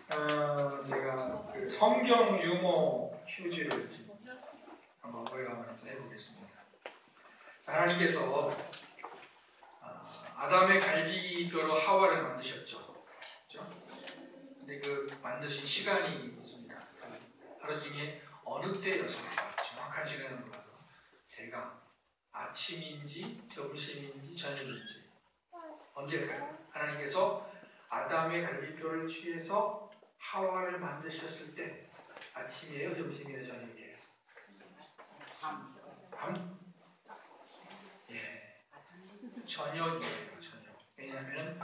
제가 그 성경 유머 퀴즈를 한번 해보겠습니다. 하나님께서 아담의 갈비뼈로 하와를 만드셨죠. 그렇죠? 근데 그 만드신 시간이 있습니다. 하루 중에 어느 때였을까? 정확한 시간은 몰라도 대강 아침인지 점심인지 저녁인지 언제일까요? 하나님께서 아담의 갈비뼈를 취해서 하와를 만드셨을 때 아침이에요? 점심이에요? 저녁이에요? 밤? 예, 저녁이에요. 저녁. 왜냐하면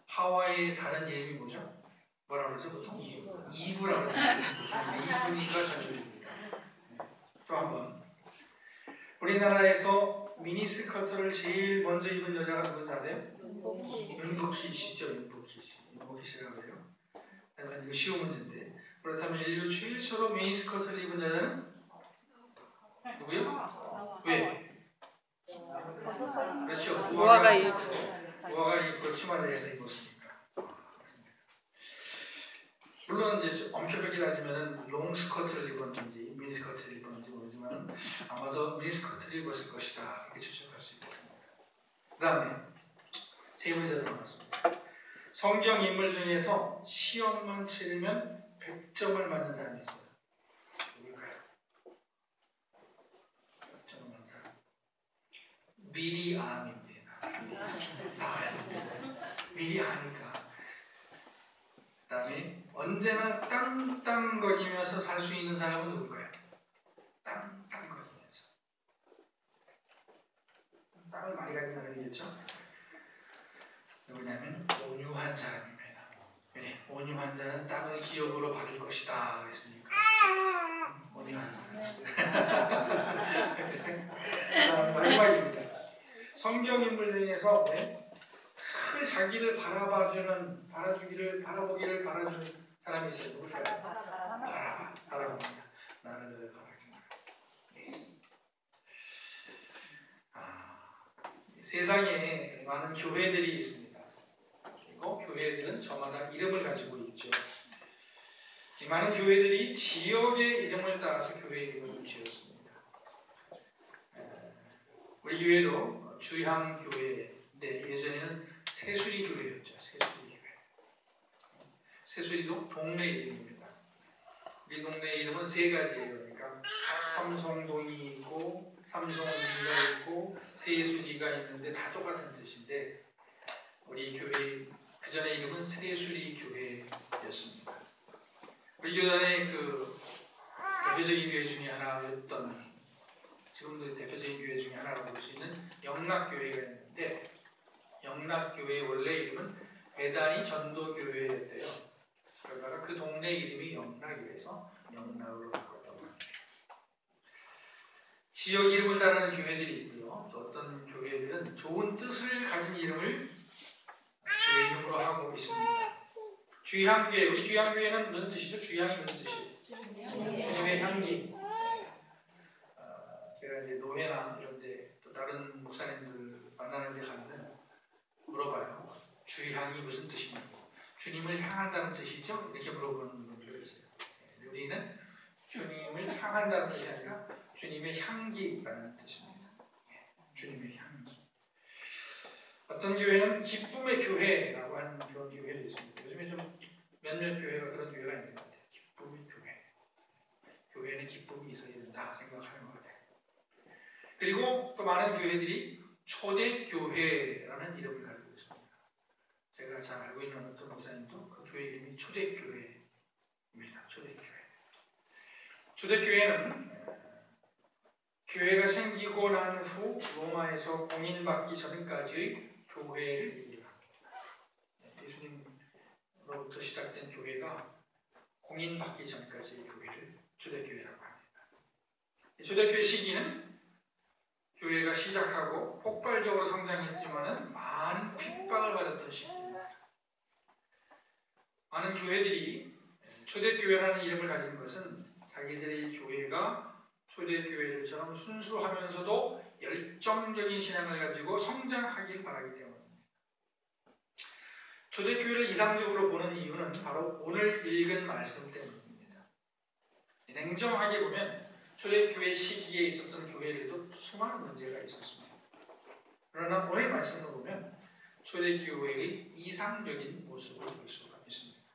하와의 다른 이름이 뭐죠? 뭐라고 그러죠? 보통? 이브라고 그러죠. 이브니까 저녁입니다. 또 한 번. 우리나라에서 미니스커트를 제일 먼저 입은 여자가 누군지 아세요? 윤복희 씨죠. 윤복희 씨라고 해요. 이거 쉬운 문제인데, 그렇다면 인류 최초로 미니스커트를 입은 여자는 누구요? 왜? 그렇죠. 무화과 잎으로 치마를 해서 입었으니까. 물론 이제 엄격하게 따지면 롱스커트를 입었는지 미니스커트를 입었는지 모르지만 아마도 미니스커트를 입었을 것이다, 이렇게 추측할 수 있겠습니다. 그 다음에 세 문제 더 남았습니다. 성경 인물 중에서 시험만 치르면 100점을 맞는 사람이 있어요. 누굴까요? 100점을 맞는 사람. 미리암입니다. 다 알고 미리 아니까. 그 다음에 언제나 땅땅거리면서 살 수 있는 사람은 누굴까요? 땅땅거리면서. 땅을 많이 가진 사람이겠죠? 누구냐면 온유한 사람입니다. 네, 온유한 자는 땅을 기업으로 받을 것이다 그랬으니까 온유한 사람. 마지막입니다. 성경 인물 중에서 늘 자기를 바라보기를 바라주는 사람이 있어요. 누굴까요? 바라봅니다. 나를 바라긴다. 세상에 많은 교회들이 있습니다. 그리고 교회들은 저마다 이름을 가지고 있죠. 이 많은 교회들이 지역의 이름을 따라서 교회 이름을 지었습니다. 우리 교회도 주향교회인데 예전에는 새수리교회였죠. 새수리도 동네 이름입니다. 우리 동네 이름은 세 가지예요. 그러니까 삼성동이 있고 삼성리가 있고 새수리가 있는데 다 똑같은 뜻인데 우리 교회 그 전에 이름은 새수리 교회였습니다. 우리 교단의 그 대표적인 교회 중에 하나였던, 지금도 대표적인 교회 중에 하나라고 볼 수 있는 영락교회가 있는데, 영락교회의 원래 이름은 배단위 전도교회였대요. 그러다가 그 동네 이름이 영락이라서 영락으로 바꿨다고 합니다. 지역 이름을 따르는 교회들이 있고요. 또 어떤 교회들은 좋은 뜻을 가진 이름을 교회 이름으로 하고 있습니다. 주향교회, 우리 주향교회는 무슨 뜻이죠? 주향이 무슨 뜻이에요? 주님의 향기. 제가 이제 노회나 이런 데 또 다른 목사님들 만나는 데 가면 물어봐요. 주향이 무슨 뜻이냐고. 주님을 향한다는 뜻이죠? 이렇게 물어보는 분들이 있어요. 우리는 주님을 향한다는 뜻이 아니라 주님의 향기라는 뜻입니다. 주님의 향기. 어떤 교회는 기쁨의 교회라고 하는 그런 교회도 있습니다. 요즘에 좀 몇몇 교회가 그런 교회가 있는 것 같아요. 기쁨의 교회. 교회는 기쁨이 있어야 된다 생각하는 것 같아요. 그리고 또 많은 교회들이 초대교회라는 이름을 가지고 있습니다. 제가 잘 알고 있는 어떤 목사님도 그 교회 이름이 초대교회입니다. 초대교회는 교회가 생기고 난 후 로마에서 공인받기 전까지의 교회를 얘기합니다. 예수님으로부터 시작된 교회가 공인받기 전까지의 교회를 초대교회라고 합니다. 초대교회 시기는 교회가 시작하고 폭발적으로 성장했지만 많은 핍박을 받았던 시기입니다. 많은 교회들이 초대교회라는 이름을 가진 것은 자기들의 교회가 초대교회들처럼 순수하면서도 열정적인 신앙을 가지고 성장하길 바라기 때문입니다. 초대교회를 이상적으로 보는 이유는 바로 오늘 읽은 말씀 때문입니다. 냉정하게 보면 초대교회 시기에 있었던 교회들도 수많은 문제가 있었습니다. 그러나 오늘 말씀을 보면 초대교회의 이상적인 모습을 볼 수가 있습니다.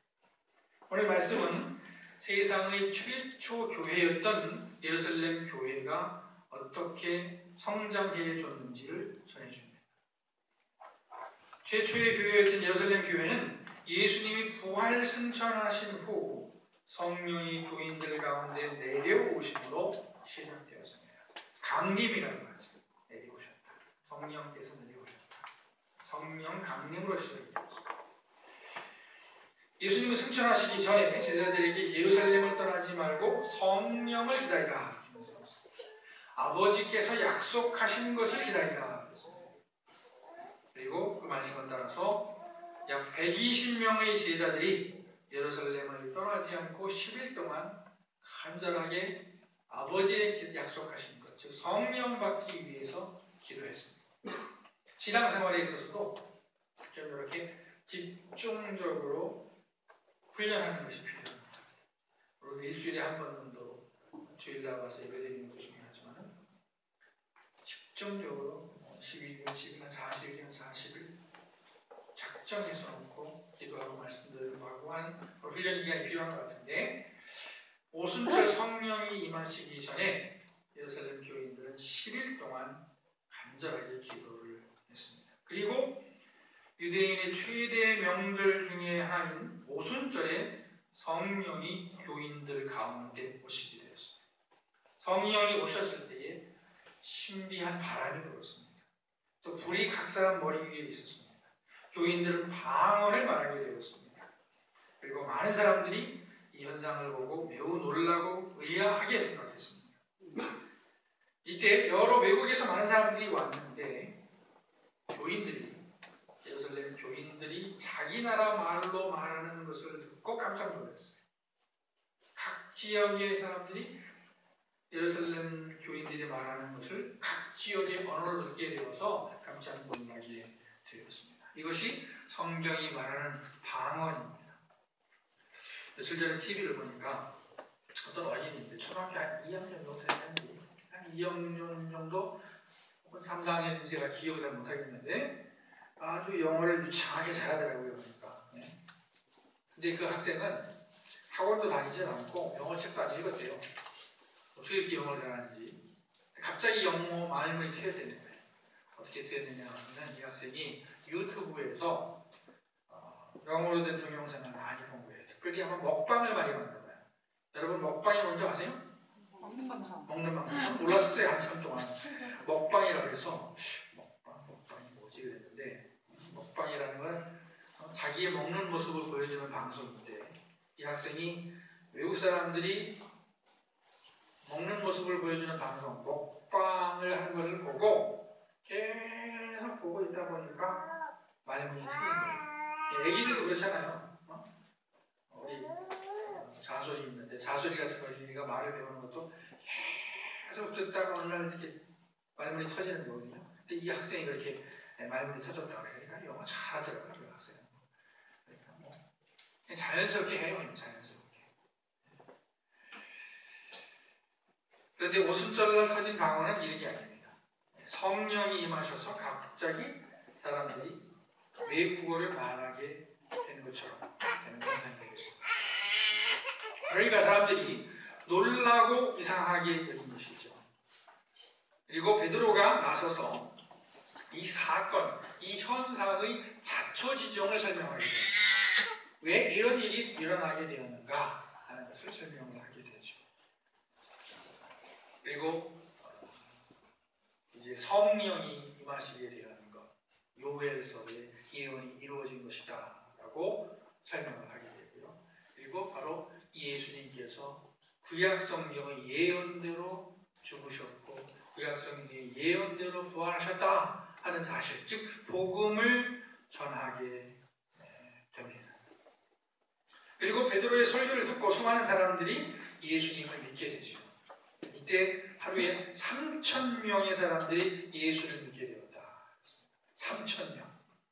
오늘 말씀은 세상의 최초 교회였던 예루살렘 교회가 어떻게 성장해 줬는지를 전해줍니다. 최초의 교회였던 예루살렘 교회는 예수님이 부활 승천하신 후 성령이 교인들 가운데 내려오심으로 시작되었습니다. 강림이라고 하죠. 내려오셨다. 성령께서 내려오셨다. 성령 강림으로 시작되었습니다. 예수님은 승천하시기 전에 제자들에게 예루살렘을 떠나지 말고 성령을 기다리라. 아버지께서 약속하신 것을 기다리라. 그리고 그 말씀을 따라서 약 120명의 제자들이 예루살렘을 떠나지 않고 10일 동안 간절하게 아버지의 약속하신 것, 즉 성령 받기 위해서 기도했습니다. 신앙생활에 있어서도 좀 이렇게 집중적으로 훈련하는 것이 필요합니다. 물론 일주일에 한 번 정도 주일 나와서 예배드리는 것도 중요하지만 집중적으로 12일, 10일, 40일, 40일 작정해서 놓고 기도하고 말씀드리고 하고 하는 훈련 기간이 필요한 것 같은데, 오순절 성령이 임하시기 전에 예루살렘 교인들은 10일 동안 간절하게 기도를 했습니다. 그리고 유대인의 최대 명절 중에 하나인 오순절에 성령이 교인들 가운데 오시게 되었습니다. 성령이 오셨을 때에 신비한 바람이 불었습니다. 또 불이 각 사람 머리 위에 있었습니다. 교인들은 방언을 말하게 되었습니다. 그리고 많은 사람들이 이 현상을 보고 매우 놀라고 의아하게 생각했습니다. 이때 여러 외국에서 많은 사람들이 왔는데 예루살렘 교인들이 자기 나라 말로 말하는 것을 듣고 깜짝 놀랐어요. 각 지역의 사람들이 예루살렘 교인들이 말하는 것을 각 지역의 언어로 듣게 되어서 깜짝 놀라게 되었습니다. 이것이 성경이 말하는 방언입니다. 며칠 전에 TV를 보니까 어떤 어린이인데 초등학교 한 2학년 정도 되는지 한 2학년 정도 혹은 3, 4학년 제가 기억을 잘 못하겠는데 아주 영어를 유창하게 잘하더라고요. 보니까. 네. 근데 그 학생은 학원도 다니지 않고 영어책도 안 읽었대요. 어떻게 이렇게 영어를 잘하는지. 갑자기 영어 말문이 트였다는 거예요. 어떻게 트였느냐 하면 이 학생이 유튜브에서 영어로 된 동영상을 많이 본 거예요. 특별히 아마 먹방을 많이 봤나 봐요. 여러분 먹방이 뭔지 아세요? 먹는 방송. 먹는 방송. 몰랐었어요. 한참 동안. 먹방이라고 해서 먹방이 뭐지 그랬는데, 먹방이라는 건 자기의 먹는 모습을 보여주는 방송인데, 이 학생이 외국 사람들이 먹는 모습을 보여주는 방송, 먹방을 하는 것을 보고 계속 보고 있다 보니까 말문이 트인 거예요. 애기들도 그렇잖아요. 우리 자소리 있는데 자소리 같은 어린이가 말을 배우는 것도 계속 듣다가 어느 날 이렇게 말문이 터지는 거거든요. 근데 이 학생이 그렇게 말문이 터졌다고 그러니까 영어 잘하더라고요. 그 학생은. 그러니까 뭐 그냥 자연스럽게 해요. 자연스럽게. 그런데 오순절날 터진 방언은 이런 게 아닙니다. 성령이 임하셔서 갑자기 사람들이 외국어를 말하게 되는 것처럼 되는 현상이 되겠습니다. 그러니까 사람들이 놀라고 이상하게 여긴 것이죠. 그리고 베드로가 나서서 이 사건, 이 현상의 자초지종을 설명하게 됩니다. 왜 이런 일이 일어나게 되었는가 하는 것을 설명을 하게 되죠. 그리고 이제 성령이 임하시게 되는 것, 요엘서의 예언이 이루어진 것이다 라고 설명을 하게 되고요. 그리고 바로 예수님께서 구약 성경의 예언대로 죽으셨고 구약 성경의 예언대로 부활하셨다 하는 사실, 즉 복음을 전하게 됩니다. 그리고 베드로의 설교를 듣고 수많은 사람들이 예수님을 믿게 되죠. 이때 하루에 3,000명의 사람들이 예수를 믿게 되었다. 3,000명.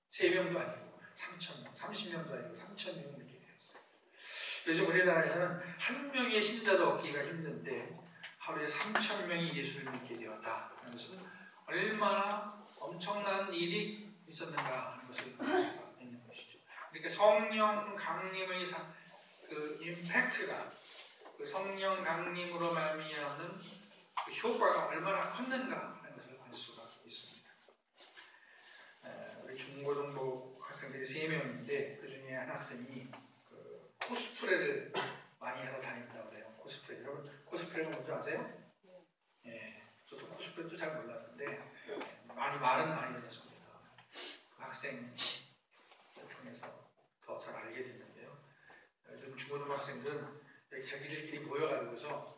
3명도 아니고 3,000명, 30명도 아니고 3,000명 이렇게 되었어요. 요즘 우리나라에서는 한 명의 신자도 얻기가 힘든데 하루에 3,000명이 예수를 믿게 되었다 하는 것은 얼마나 엄청난 일이 있었는가 하는 것을 볼 수가 있는 것이죠. 그러니까 성령 강림의 그 임팩트가, 그 성령 강림으로 말미암는 그 효과가 얼마나 컸는가 하는 것을 알 수가 있습니다. 우리 중고등부 학생들이 3명인데 그 중에 한 학생이 그 코스프레를 많이 하러 다닌다고 해요. 코스프레. 여러분 코스프레가 뭔지 아세요? 예, 저도 코스프레도 잘 몰랐는데 말은 많이 들었습니다. 그 학생 통해서 더 잘 알게 됐는데요. 요즘 중고등부 학생들은 자기들끼리 모여가지고서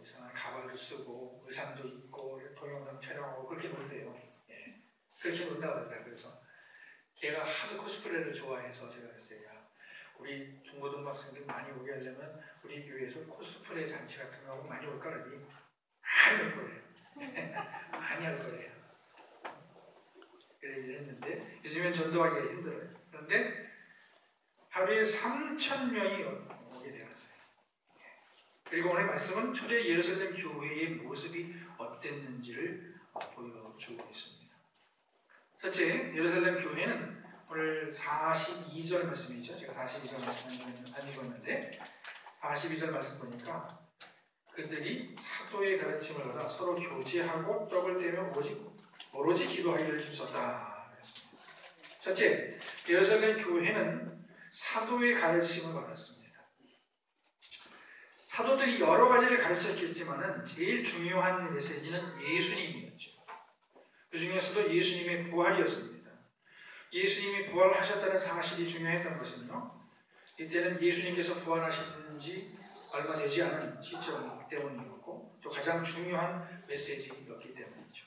이상한 가발도 쓰고 의상도 입고 동영상 촬영하고 그렇게 놀대요. 예, 그렇게 논다고 그러더라고요. 그래서 걔가 하도 코스프레를 좋아해서 제가 그랬어요. 야, 우리 중고등부 학생들 많이 오게 하려면 우리 교회에서 코스프레 잔치 같은 거 하고 많이 올 거라니. 많이 올 거래요. 많이 할 거래요. 그래 얘기를 했는데 요즘엔 전도하기가 힘들어요. 그런데 하루에 3,000명이 오게 되었어요. 그리고 오늘 말씀은 초대 예루살렘 교회의 모습이 어땠는지를 보여주고 있습니다. 첫째, 예루살렘 교회는 오늘 42절 말씀이죠. 제가 42절 말씀 안 읽었는데 42절 말씀 보니까 그들이 사도의 가르침을 받아 서로 교제하고 떡을 떼며 오로지 기도하기를 힘썼다. 첫째, 예루살렘 교회는 사도의 가르침을 받았습니다. 사도들이 여러 가지를 가르쳤겠지만 제일 중요한 메시지는 예수님이었죠. 그 중에서도 예수님의 부활이었습니다. 예수님이 부활하셨다는 사실이 중요했던 것은요, 이때는 예수님께서 부활하신 지 얼마 되지 않은 시점 때문이었고 또 가장 중요한 메시지였기 때문이죠.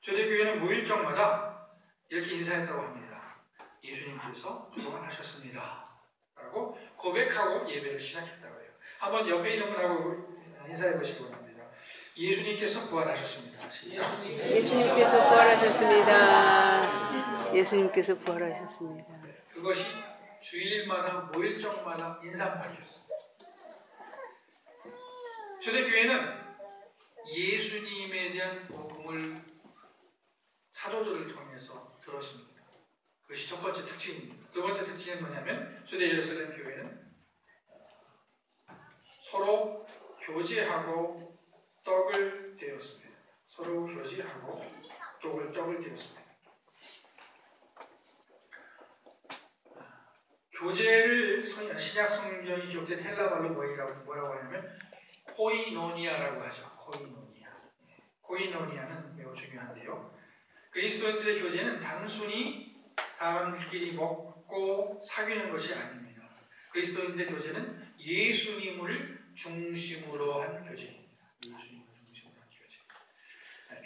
초대교회는 모일정마다 이렇게 인사했다고 합니다. 예수님께서 부활하셨습니다 라고 고백하고 예배를 시작했다고 해요. 한번 옆에 있는 분하고 인사해 보시기 바랍니다. 예수님께서 부활하셨습니다. 시작. 예수님께서 부활하셨습니다. 예수님께서 부활하셨습니다. 그것이 주일마다 모일정마다 인사말이었습니다. 초대교회는 예수님에 대한 복음을 사도들을 통해서 들었습니다. 그것이 첫 번째 특징입니다. 두 번째 특징은 뭐냐면 초대 예루살렘 교회는 서로 교제하고 떡을 떼었습니다. 서로 교제하고 떡을 떼었습니다. 교제를 신약 성경이 기록된 헬라 말로 뭐라고 하냐면 코이노니아라고 하죠. 코이노니아는 매우 중요한데요. 그리스도인들의 교제는 단순히 사람들끼리 먹고 사귀는 것이 아닙니다. 그리스도인들의 교제는 예수님을 중심으로 한 교제입니다. 예수님을 중심으로 한 교제.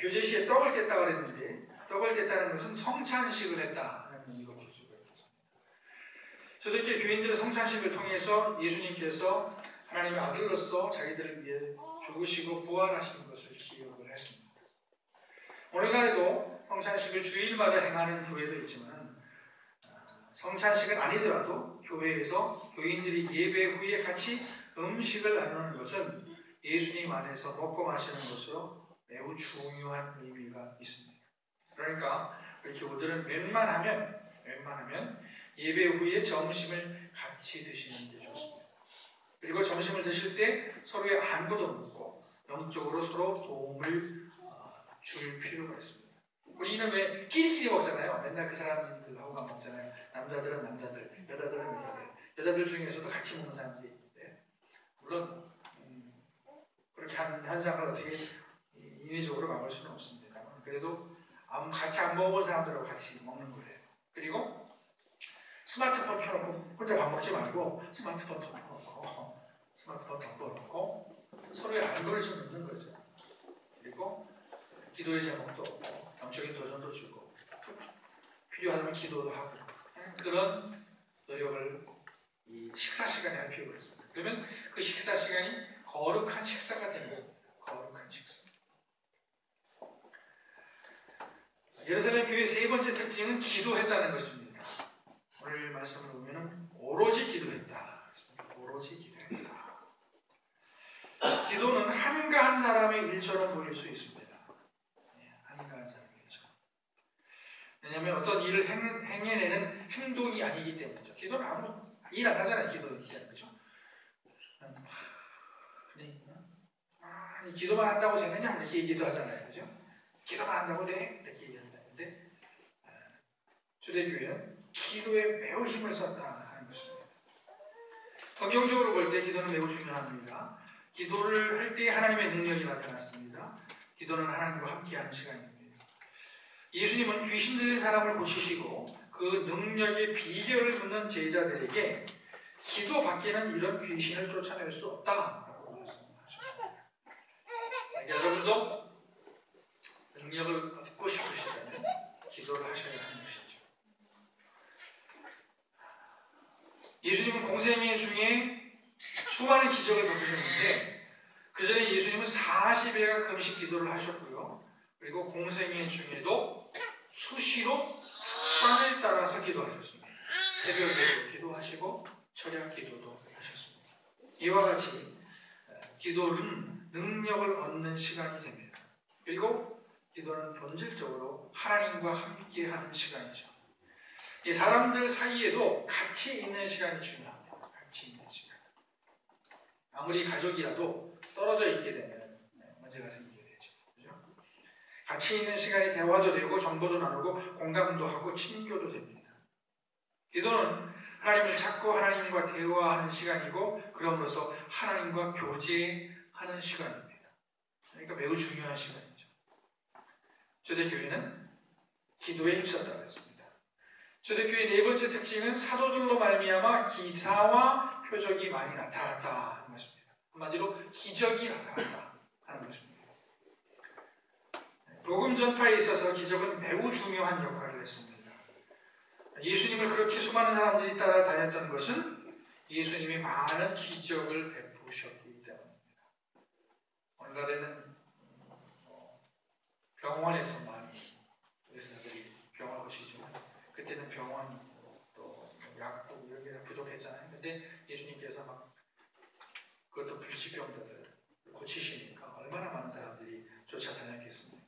교제 시에 떡을 뗐다고 그랬는데 떡을 뗐다는 것은 성찬식을 했다는 의미로 볼 수가 있습니다. 초대교회 교인들의 성찬식을 통해서 예수님께서 하나님의 아들로서 자기들을 위해 죽으시고 부활하신 것을 기억을 했습니다. 오늘날에도 성찬식을 주일마다 행하는 교회도 있지만 성찬식은 아니더라도 교회에서 교인들이 예배 후에 같이 음식을 나누는 것은 예수님 안에서 먹고 마시는 것으로 매우 중요한 의미가 있습니다. 그러니까 우리 교우들은 웬만하면 예배 후에 점심을 같이 드시는 게 좋습니다. 그리고 점심을 드실 때 서로의 안부도 묻고 영적으로 서로 도움을 줄 필요가 있습니다. 우리는 왜 끼리끼리 먹잖아요. 맨날 그 사람들하고만 먹잖아요. 남자들은 남자들, 여자들은 여자들. 여자들 중에서도 같이 먹는 사람들이 있는데 물론 그렇게 하는 현상을 어떻게 인위적으로 막을 수는 없습니다만 그래도 같이 안 먹은 사람들하고 같이 먹는 거예요. 그리고 스마트폰 켜놓고 혼자 밥 먹지 말고 스마트폰 덮어놓고 서로의 안부를 좀 묻는 거죠. 그리고 기도의 제목도 없고 영적인 도전도 주고 필요하다면 기도도 하고 그런 노력을 이 식사 시간에 할 필요가 있습니다. 그러면 그 식사 시간이 거룩한 식사가 되는 겁니다. 거룩한 식사. 예루살렘 교회의 세 번째 특징은 기도했다는 것입니다. 오늘 말씀을 보면 오로지 기도했다. 오로지 기도했다. 기도는 한가한 사람의 일처럼 보일 수 있습니다. 한가한 사람의 일처럼. 왜냐하면 어떤 일을 행해내는 행동이 아니기 때문이죠. 기도는 아무 일 안 하잖아요. 기도일 때는. 그렇죠? 아니 기도만 한다고 되느냐? 이렇게 얘기도 하잖아요. 그렇죠? 기도만 한다고 돼? 이렇게 얘기한다는데 초대교회는 기도에 매우 힘을 썼다 하는 것입니다. 성경적으로 볼 때 기도는 매우 중요합니다. 기도를 할 때 하나님의 능력이 나타났습니다. 기도는 하나님과 함께하는 시간입니다. 예수님은 귀신 들린 사람을 고치시고 그 능력의 비결을 묻는 제자들에게 기도 밖에는 이런 귀신을 쫓아낼 수 없다라고 말씀하셨습니다. 여러분도 능력을 얻고 싶으시다면 기도를 하셔야 하는 것이죠. 예수님은 공생애 중에 수많은 기적을 베푸셨는데 그 전에 예수님은 40일간 금식 기도를 하셨고요. 그리고 공생애 중에도 수시로 습관을 따라서 기도하셨습니다. 새벽에도 기도하시고 철야 기도도 하셨습니다. 이와 같이 기도는 능력을 얻는 시간이 됩니다. 그리고 기도는 본질적으로 하나님과 함께하는 시간이죠. 이 사람들 사이에도 같이 있는 시간이 중요합니다. 같이 있는 시간. 아무리 가족이라도 떨어져 있게 되면 문제가 생기게 되죠. 그렇죠? 같이 있는 시간이 대화도 되고 정보도 나누고 공감도 하고 친교도 됩니다. 기도는 하나님을 찾고 하나님과 대화하는 시간이고 그럼으로써 하나님과 교제하는 시간입니다. 그러니까 매우 중요한 시간이죠. 초대교회는 기도에 힘썼다고 했습니다. 초대교회의 네 번째 특징은 사도들로 말미암아 기사와 표적이 많이 나타났다 하는 것입니다. 한마디로 기적이 나타났다 하는 것입니다. 복음 전파에 있어서 기적은 매우 중요한 역할을 했습니다. 예수님을 그렇게 수많은 사람들이 따라다녔던 것은 예수님이 많은 기적을 베푸셨기 때문입니다. 오늘날에는 병원에서 많이 의사들이 병을 고치지만 그때는 병원 또 약국 이런 게 부족했잖아요. 근데 예수님께서 막 그것도 불치병자들 고치시니까 얼마나 많은 사람들이 쫓아다녔겠습니까?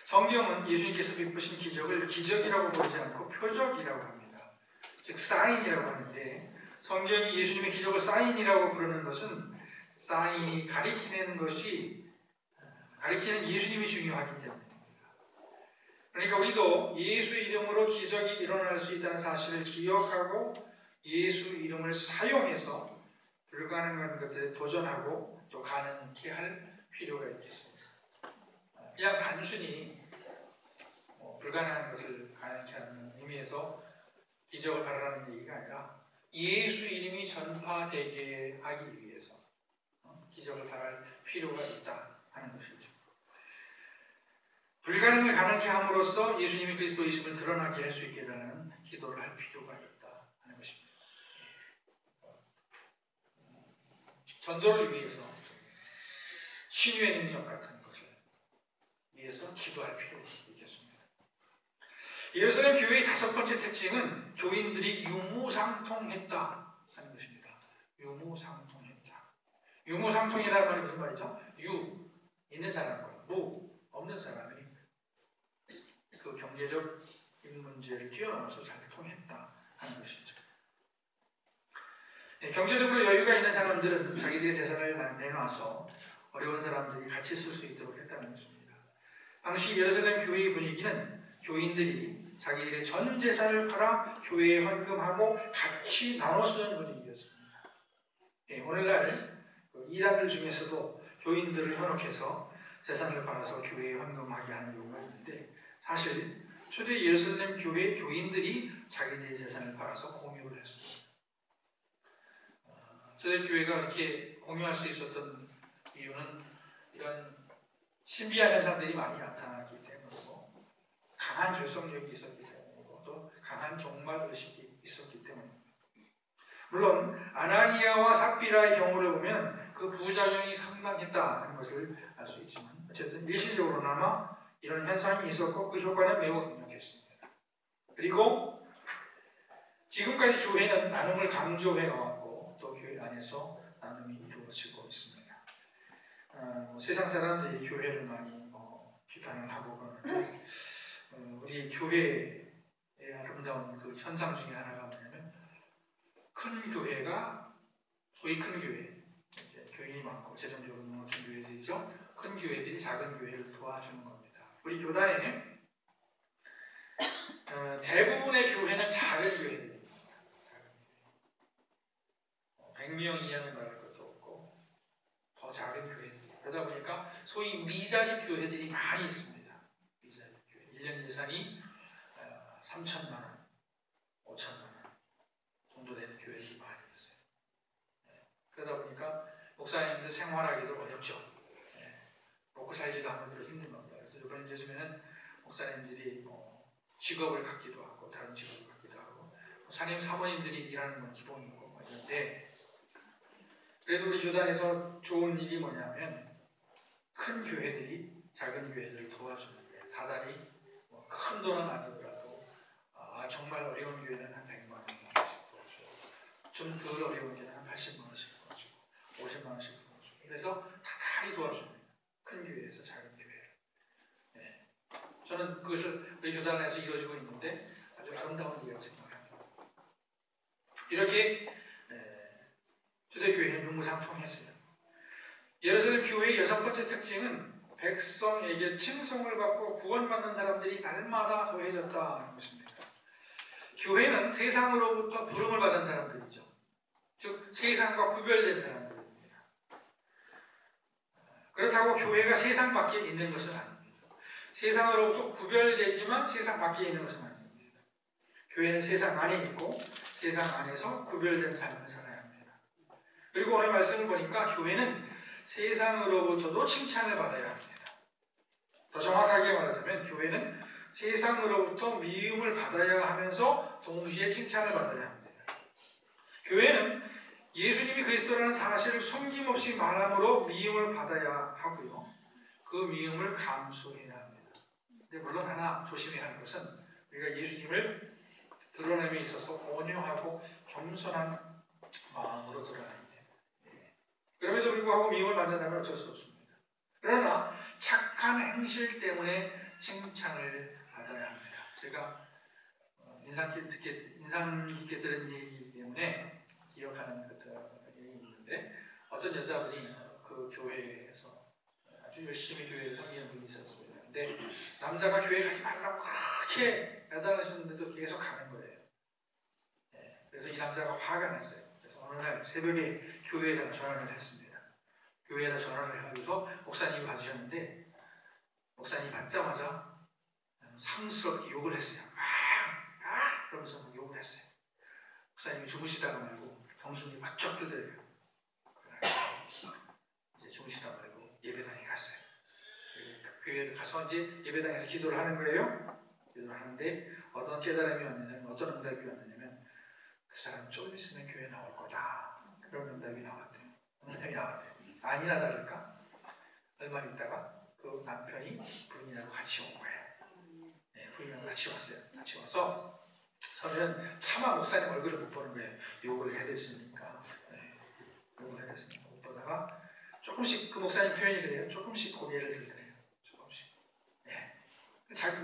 성경은 예수님께서 베푸신 기적을 기적이라고 보지 않고 표적이라고 합니다. 즉 사인이라고 하는데 성경이 예수님의 기적을 사인이라고 부르는 것은 사인이 가리키는 예수님이 중요하기 때문입니다. 그러니까 우리도 예수 이름으로 기적이 일어날 수 있다는 사실을 기억하고 예수 이름을 사용해서 불가능한 것들에 도전하고 또 가능케 할 필요가 있겠습니다. 그냥 단순히 불가능한 것을 가능케 하는 의미에서 기적을 바라는 얘기가 아니라 예수 이름이 전파되게 하기 위해서 기적을 바랄 필요가 있다 하는 것이죠. 불가능을 가능케 함으로써 예수님이 그리스도이심을 드러나게 할 수 있게 되는 기도를 할 필요가 있다 하는 것입니다. 전도를 위해서 신유의 능력 같은 것을 위해서 기도할 필요가 있겠습니다. 예루살렘 교회의 다섯 번째 특징은 교인들이 유무상통했다 하는 것입니다. 유무상통했다. 유무상통이라는 말이 무슨 말이죠? 유, 있는 사람과 무, 없는 사람이 그 경제적 문제를 뛰어넘어서 잘 통했다 하는 것이죠. 경제적으로 여유가 있는 사람들은 자기들의 재산을 내놔서 어려운 사람들이 같이 쓸 수 있도록 했다는 것입니다. 당시 예루살렘 교회의 분위기는 교인들이 자기들의 전 재산을 팔아 교회에 헌금하고 같이 나눠 쓰는 분위기였습니다. 오늘날 이단들 중에서도 교인들을 현혹해서 재산을 팔아서 교회에 헌금하게 하는 경우가 있는데 사실 초대 예루살렘 교회 교인들이 자기들의 재산을 팔아서 공유를 했습니다. 초대 교회가 이렇게 공유할 수 있었던 이유는 이런 신비한 현상들이 많이 나타났기 때문이고 강한 결속력이 있었기 때문이고 또 강한 종말의식이 있었기 때문입니다. 물론 아나니아와 삽비라의 경우를 보면 그 부작용이 상당했다는 것을 알 수 있지만 어쨌든 일시적으로나마 이런 현상이 있었고 그 효과는 매우 강력했습니다. 그리고 지금까지 교회는 나눔을 강조해 왔고 또 교회 안에서 나눔이 이루어지고 있습니다. 세상 사람들이 교회를 많이 비판을 하고 그러는데 우리 교회의 아름다운 그 현상 중에 하나가 뭐냐면 큰 교회가 소위 큰 교회, 교인이 많고 재정적으로 넉넉한 교회들이죠. 큰 교회들이 작은 교회를 도와주는 겁니다. 우리 교단에 대부분의 교회는 작은 교회들입니다. 100명 이하는 말할 것도 없고 더 작은 교회들. 그러다 보니까 소위 미자립 교회들이 많이 있습니다. 미자립 교회. 1년 예산이 3천만 원, 5천만 원 정도 되는 교회들이 많이 있어요. 그러다 보니까 목사님들 생활하기도 어렵죠. 먹고 살기도 한번으로 힘든 겁니다. 그래서 이번에 요즘에는 목사님들이 직업을 갖기도 하고 다른 직업을 갖기도 하고 사님 사모님들이 일하는 건 기본이고 그런데 그래도 우리 교단에서 좋은 일이 뭐냐면 큰 교회들이 작은 교회들을 도와주는 거예요. 다달이 큰 돈은 아니더라도 정말 어려운 교회는 한 100만 원씩 도와주고 좀 덜 어려운 교회는 한 80만 원씩 도와주고 50만 원씩 도와주고 그래서 다달이 도와줍니다. 큰 교회에서 작은 교회를. 저는 그것을 우리 교단 안에서 이루어지고 있는데 아주 아름다운 일이라고 생각합니다. 이렇게 초대교회는 융무상통했어요. 예루살렘 교회의 6번째 특징은 백성에게 칭송을 받고 구원받는 사람들이 날마다 더해졌다는 것입니다. 교회는 세상으로부터 부름을 받은 사람들이죠. 즉 세상과 구별된 사람들입니다. 그렇다고 교회가 세상 밖에 있는 것은 아닙니다. 세상으로부터 구별되지만 세상 밖에 있는 것은 아닙니다. 교회는 세상 안에 있고 세상 안에서 구별된 삶을 살아야 합니다. 그리고 오늘 말씀을 보니까 교회는 세상으로부터도 칭찬을 받아야 합니다. 더 정확하게 말하자면 교회는 세상으로부터 미움을 받아야 하면서 동시에 칭찬을 받아야 합니다. 교회는 예수님이 그리스도라는 사실을 숨김없이 말함으로 미움을 받아야 하고요. 그 미움을 감수해야 합니다. 근데 물론 하나 조심해야 하는 것은 우리가 예수님을 드러냄에 있어서 온유하고 겸손한 마음으로 드러나야 돼요. 그럼에도 불구하고 미움을 받는다면 어쩔 수 없습니다. 그러나 착한 행실 때문에 칭찬을 받아야 합니다. 제가 인상 깊게 들은 얘기이기 때문에 기억하는 얘기 있는데 어떤 여자분이 그 교회에서 아주 열심히 교회를 섬기는 분이 있었습니다. 근데 남자가 교회 가지 말라고 그렇게 야단하셨는데도 계속 가는 거예요. 그래서 이 남자가 화가 났어요. 그래서 어느 날 새벽에 교회에다가 전화를 했습니다. 교회에다 전화를 하면서 목사님이 받으셨는데 목사님이 받자마자 상스럽게 욕을 했어요. 그러면서 욕을 했어요. 목사님이 주무시다가 말고 정신이 바짝 들더래요. 이제 주무시다 말고 예배당에 갔어요. 그 교회에 가서 이제 예배당에서 기도를 하는 거예요. 기도를 하는데 어떤 깨달음이 왔느냐면 어떤 응답이 왔느냐면 그 사람 좀 있으면 교회 나올 거다. 그런 응답이 나왔대요. 응답이 나왔대요. 아니나 다를까? 얼마 있다가 그 남편이 부인이랑 같이 온 거예요. 부인이랑 같이 왔어요. 같이 와서 저는 차마 목사님 얼굴을 못 보는 거예요. 욕을 해댔으니까. 욕을 해댔으니까 못 보다가 조금씩 그 목사님 표현이 그래요. 조금씩 고개를 들더래요. 조금씩.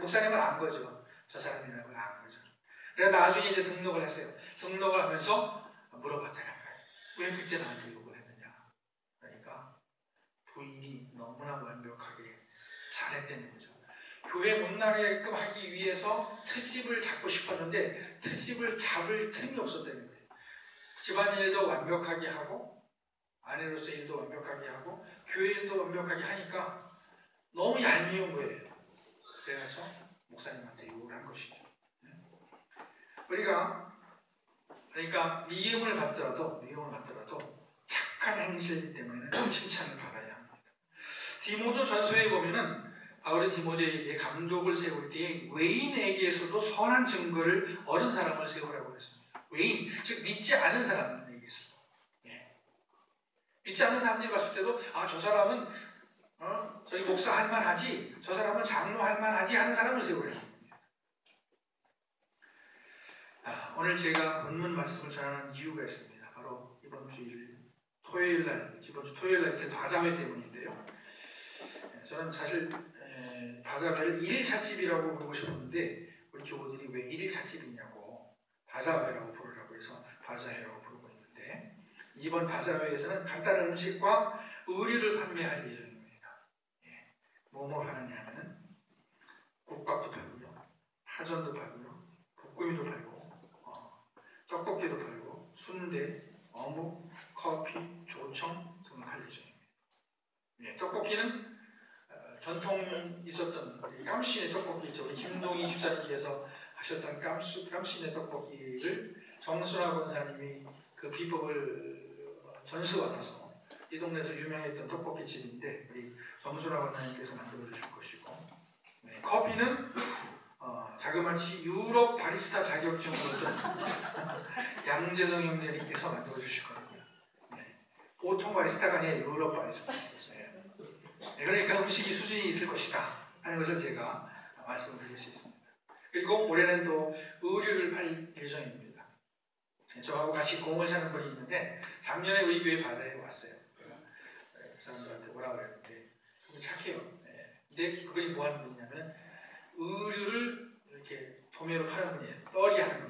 목사님은 안 거죠. 저 사람이라는 걸 안 거죠. 그래서 나중에 이제 등록을 했어요. 등록을 하면서 물어봤다는 거예요. 왜 그때 나한테 욕을 했느냐. 그러니까 부인이 너무나 완벽하게 잘했다는 거죠. 교회 못 나가게끔 하기 위해서 트집을 잡고 싶었는데 트집을 잡을 틈이 없었다는 거예요. 집안일도 완벽하게 하고 아내로서 일도 완벽하게 하고 교회 일도 완벽하게 하니까 너무 얄미운 거예요. 그래서 목사님한테 욕을 한 것이죠. 우리가 그러니까 미움을 받더라도 착한 행실 때문에는 칭찬을 받아야 합니다. 디모데 전서에 보면은 바울은 디모데에게 감독을 세울 때에 외인에게서도 선한 증거를 얻은 사람을 세우라고 했습니다. 외인, 즉 믿지 않은 사람에게서도. 믿지 않는 사람들이 봤을 때도 저 사람은 저기 목사 할 만하지, 저 사람은 장로 할 만하지 하는 사람을 세우라고 합니다. 오늘 제가 본문 말씀을 전하는 이유가 있습니다. 바로 이번 주 토요일날 있을 바자회 때문인데요. 저는 사실 바자회를 1일 찻집이라고 부르고 싶었는데 우리 교우들이 왜 1일 찻집이냐고 바자회라고 부르라고 해서 바자회라고 부르고 있는데, 이번 바자회에서는 간단한 음식과 의류를 판매할 예정입니다. 뭐뭐 하느냐면 국밥도 팔고요, 파전도 팔고요, 볶음이도 팔고, 떡볶이도 팔고, 순대, 어묵, 커피, 조청 등을 팔 예정입니다. 떡볶이는 전통 있었던 우리 깜신의 떡볶이 있죠. 우리 김동희 집사님께서 하셨던 깜신의 떡볶이를 정순화 권사님이 그 비법을 전수 받아서 이 동네에서 유명했던 떡볶이집인데 우리 정순화 권사님께서 만들어 주실 것이고, 커피는 자그마치 유럽 바리스타 자격증을 얻은 양재성 형제님께서 만들어 주실 겁니다. 보통 바리스타가 아니라 유럽 바리스타. 그러니까 음식이 수준이 있을 것이다 하는 것을 제가 말씀을 드릴 수 있습니다. 그리고 올해는 또 의류를 팔 예정입니다. 저하고 같이 공을 사는 분이 있는데 작년에 우리 교회 바자회에 왔어요. 그 사람들한테 오라고 그랬는데 그분이 착해요. 근데 그분이 뭐 하는 분이냐면 의류를 이렇게 도매로 파는 분이에요. 떨이 하는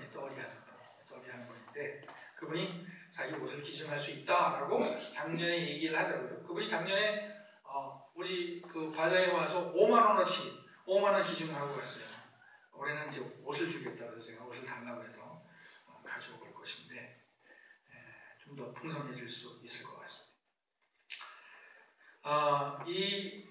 분인데 그분이 자기 옷을 기증할 수 있다라고 작년에 얘기를 하더라고요. 그분이 작년에 우리 그 바자회에 와서 5만 원 기증하고 갔어요. 올해는 이제 옷을 주겠다고 해서 제가 옷을 달라고 해서 가져올 것인데 좀 더 풍성해질 수 있을 것 같습니다. 이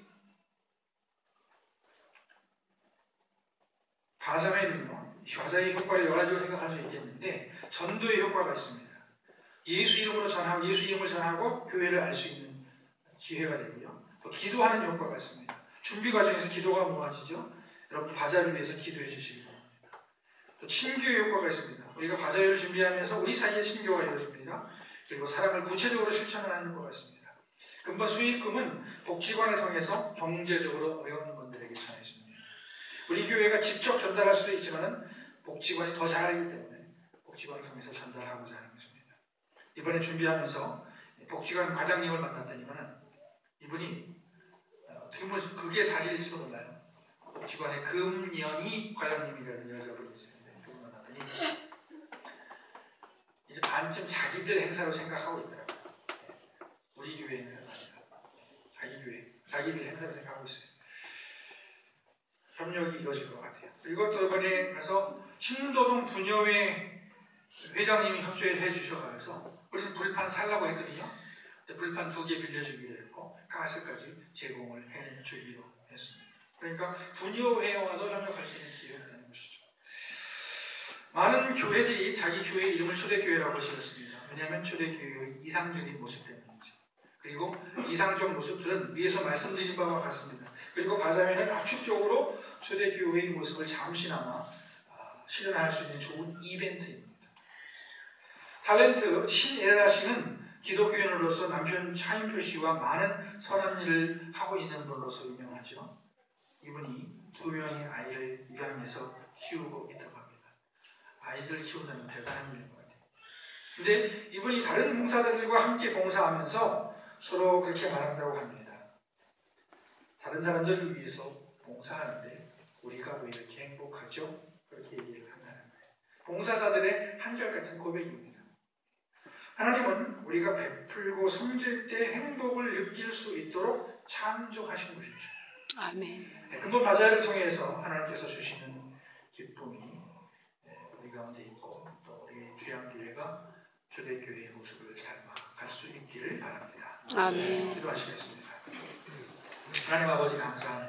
바자회는요, 바자회의 효과를 여러 가지로 생각할 수 있겠는데 전도의 효과가 있습니다. 예수 이름을 전하고 교회를 알 수 있는 기회가 되고요. 또 기도하는 효과가 있습니다. 준비 과정에서 기도가 모아지죠. 여러분 바자회를 위해서 기도해 주시기 바랍니다. 또 친교의 효과가 있습니다. 우리가 바자회를 준비하면서 우리 사이에 친교가 이루어집니다. 그리고 사랑을 구체적으로 실천하는 효과가 있습니다. 금번 수익금은 복지관을 통해서 경제적으로 어려운 분들에게 전해집니다. 우리 교회가 직접 전달할 수도 있지만 복지관이 더 잘하기 때문에 복지관을 통해서 전달하고자 하는 것입니다. 이번에 준비하면서 복지관 과장님을 만났더니만 이분이 어떻게 보면 그게 사실일지도 몰라요. 복지관의 금연이 과장님이라는 여자분이 있었는데 그분 만났더니 이제 반쯤 자기들 행사로 생각하고 있더라고요. 우리 교회 행사가 아니라 자기들 행사로 생각하고 있어요. 협력이 이루어질 것 같아요. 그리고 또 이번에 가서 신도동 분여회 회장님이 협조해 주셔서 우리는 불판 살라고 했거든요. 불판 2개 빌려주기로 했고 가스까지 제공을 해주기로 했습니다. 그러니까 분여회와도 협력할 수 있는 기회가 되는 것이죠. 많은 교회들이 자기 교회 이름을 초대교회라고 지었습니다. 왜냐하면 초대교회의 이상적인 모습 때문이죠. 그리고 이상적 모습들은 위에서 말씀드린 바와 같습니다. 그리고 바자회는 압축적으로 초대교회의 모습을 잠시나마 실현할 수 있는 좋은 이벤트입니다. 탤런트 신에레나 씨는 기독교인으로서 남편 차인표 씨와 많은 선한 일을 하고 있는 분으로서 유명하죠. 이분이 2명의 아이를 입양해서 키우고 있다고 합니다. 아이들 키운다는 대단한 일인 것 같아요. 근데 이분이 다른 봉사자들과 함께 봉사하면서 서로 그렇게 말한다고 합니다. 다른 사람들을 위해서 봉사하는데 우리가 왜 이렇게 행복하죠? 그렇게 얘기를 한다는 거예요. 봉사자들의 한결같은 고백입니다. 하나님은 우리가 베풀고 섬길 때 행복을 느낄 수 있도록 창조하신 것이죠. 아멘. 근본 바자회를 통해서 하나님께서 주시는 기쁨이 우리 가운데 있고 또 우리 주양교회가 초대교회의 모습을 닮아갈 수 있기를 바랍니다. 아멘. 기도하시겠습니다. 하나님 아버지 감사합니다.